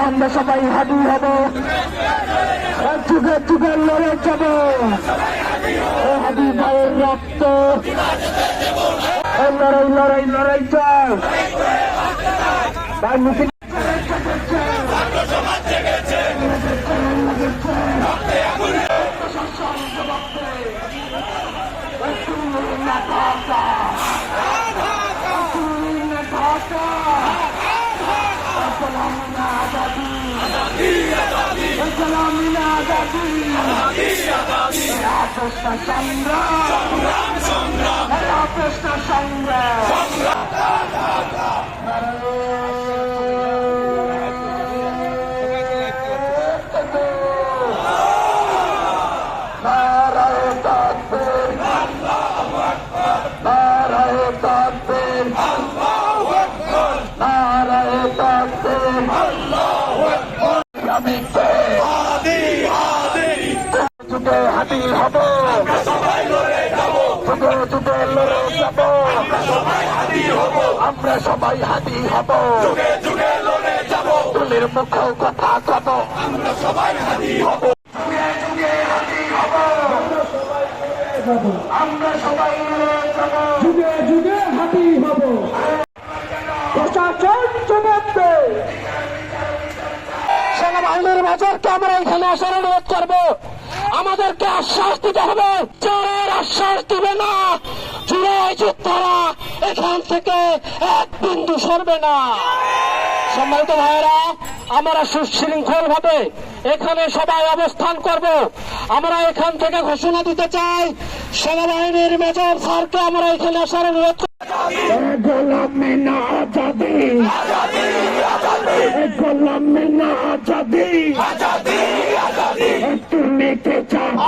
আমরা সবাই হাঁটি হব, যুগে যুগে লড়ে যাব, হাঁটি ভাইয়ের রক্ত, লড়াই লড়াই লড়াই চাই ভাই মিছিল হাঁটি হব, যুগে যুগে লড়ে যাব, আমরা সবাই হাঁটি হব, তুলির মুখ কথা কব, আমরা সবাই হাঁটি হব, যুগে যুগে হাঁটি হব, আমরা সবাই লড়ে যাব, যুগে যুগে হাঁটি হব। প্রশাসন জবাব দেয়, সেনাবাহিনীর মেজরকে আমরা এখানে আসার অনুরোধ করবো, আমাদেরকে আশ্বাস দিতে হবে, চোরের আশ্বাস দিবে না, চুরাই যোদ্ধারা এখান থেকে এক বিন্দু সরবে না। সম্মানিত ভাইয়েরা, আমরা সুশৃঙ্খল ভাবে এখানে সবাই অবস্থান করব। আমরা এখান থেকে ঘোষণা দিতে চাই, সেনাবাহিনীর মেজর স্যারকে আমরা এখানে আসার অনুরোধ গোলাম মিনা আজাদি, গোলাম মিনা আজাদি, তুমি কে চাও